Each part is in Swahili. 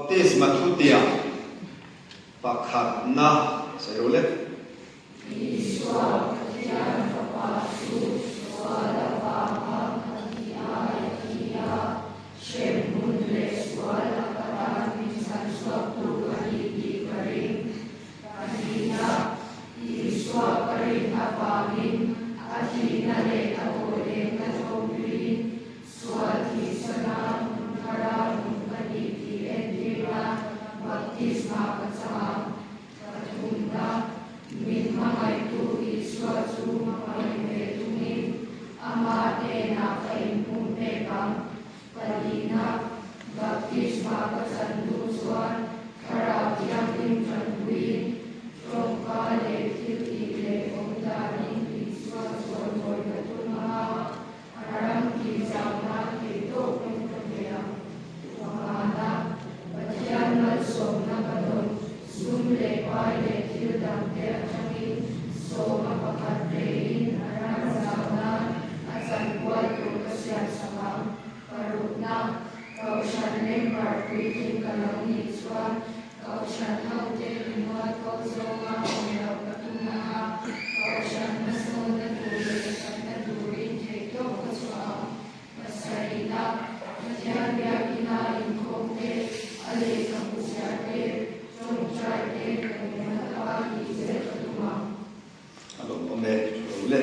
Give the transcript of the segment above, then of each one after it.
Baptis mathutia pakhat na sayole Iswa katian kapasu swala pama katiya yakiya shemunle swala katan minsan swatu kalidi karing kanina iswa karing apangin atina le atole katobrin swati sanam karam kalidi endira baptisma katsam katunda min mga ito iswasu mapalimetumin amate na kaimpuntekang palina baptisma kasandusuan karakyang imjanduin trongkale tilile omdaning iswasuan mo'y katunaha arang kisama kito kentagayang pangana batyan malsom na kadon sumle pale tildang terjangin so mapakatrein arang sana asan buat kasihan sama karutna kausan lempar kuitin kalang nitswan kausan haute inuat kausonga umilaw katunaha kausan maso na tuloy at naturin kito kaswa masarila matyan yakina inkomte ale kapusyate trongchate kaminatawagi sa katumang alom ome sayole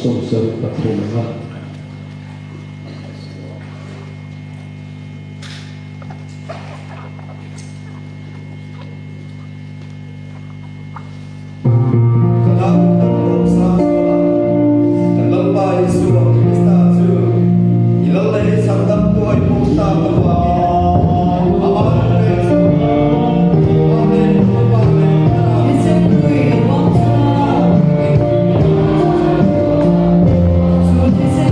ส่งเสริมประตูนะครับ Dalam sekolah, dalam Yesus Kristus, ilalai sanggap Tuhan muta bahwa It's a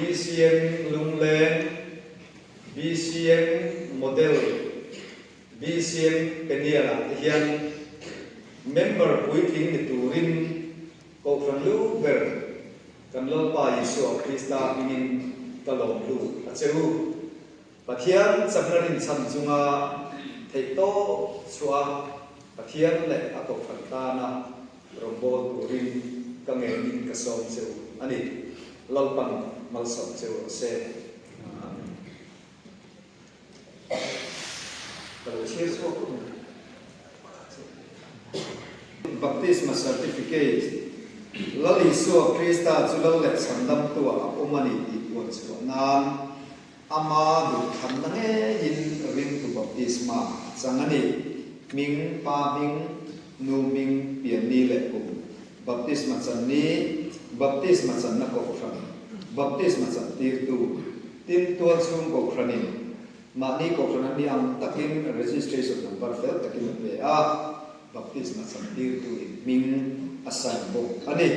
BCM Lunglen, BCM Model, BCM Peniela hian member puiking ni turin ko from Luber kan lo pa Yesu Krista ingin kalom lu acheu pathian sabnarin samchunga theito chua pathian le atok phantana rombol turin kangenin kasom cheu ani lalpan malsom cheu se kalau share baptisma certificate lali so Krista chulal le sandam tua umani ti tuan so nan ama du than nge in ring tu baptisma changani ming pa ming nu ming pian ni le ku baptisma chan ni baptisma chan na ko khan baptisma chan tir tu tin tuan sum ko khanin ma ni ko khan ni am takin registration number fel takin le a baptisma santir tu ming asan bo ani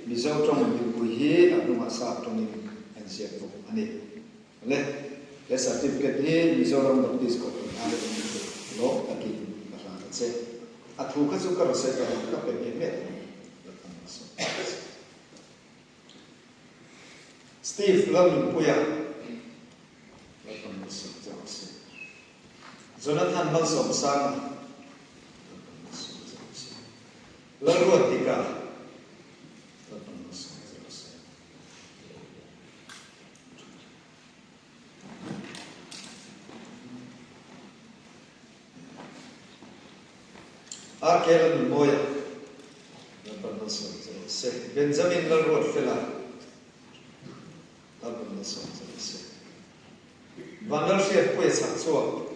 mizo trong mi ku hi aduma sa trong ni ansia bo ani le certificate hi mizo ram baptis ko ani lo takin ba se athu ka su ka se ka pe me Steve lam puya Jonathan Malsom sang Laluat tika Akelan moya Benjamin Laluat fela Vanal siya puya saksuwa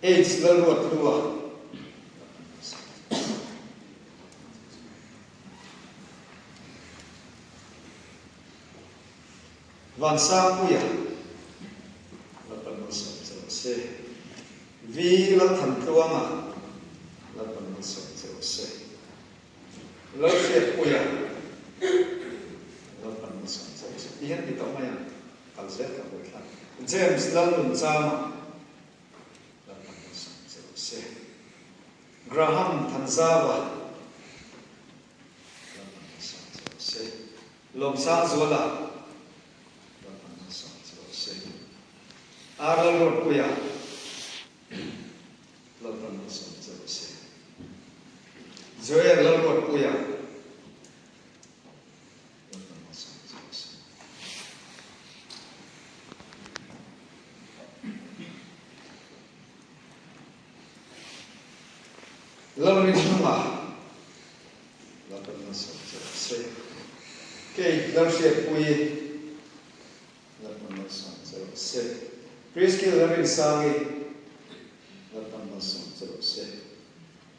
Age laluat dua Vansa puya Vi lang tham tuanga Laluat puya Iyan kita maya Kalset ka puya James lalun sama Graham Tanzava Lomsa Zola Aral Rokuya Zoya Rokuya Lalu rumah, lalu masuk selesai. Okay, lalu siap pui, lalu masuk selesai. Priski lalu sangi, lalu masuk selesai.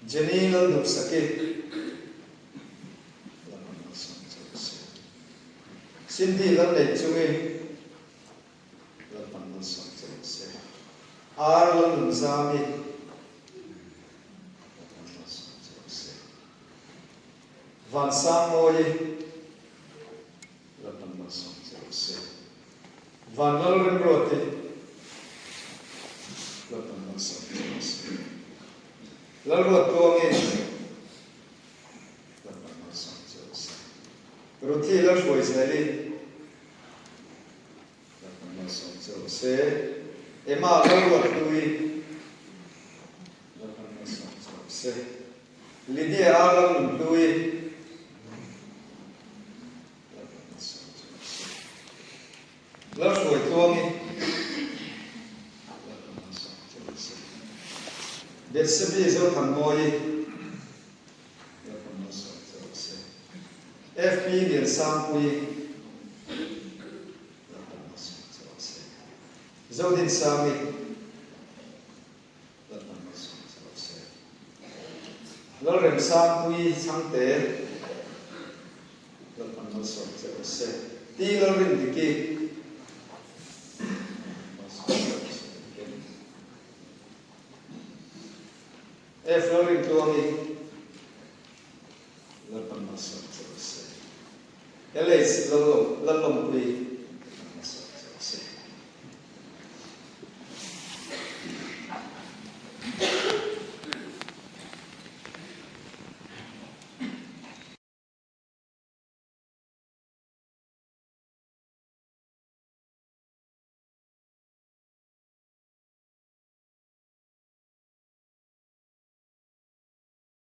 Jenny lalu sakit, lalu masuk selesai. Cindy lalu lecungi, lalu masuk selesai. Ar lalu sangi. Van Samoy Lapan Masong Selesai Van Lalren Roti Lapan Masong Selesai Lalrot Tuangin Lapan Masong Selesai Roti Lalsboy Seli Lapan Masong Selesai Emma Lalrot Tui Lapan Masong Selesai Lydia Alam Tui Lalu buat tuangi, bersebi zor hamoi, FP dia sampui, zodin sami, lalu rem sampui sangte, ti lalu rem diki. F ele is lo lo pui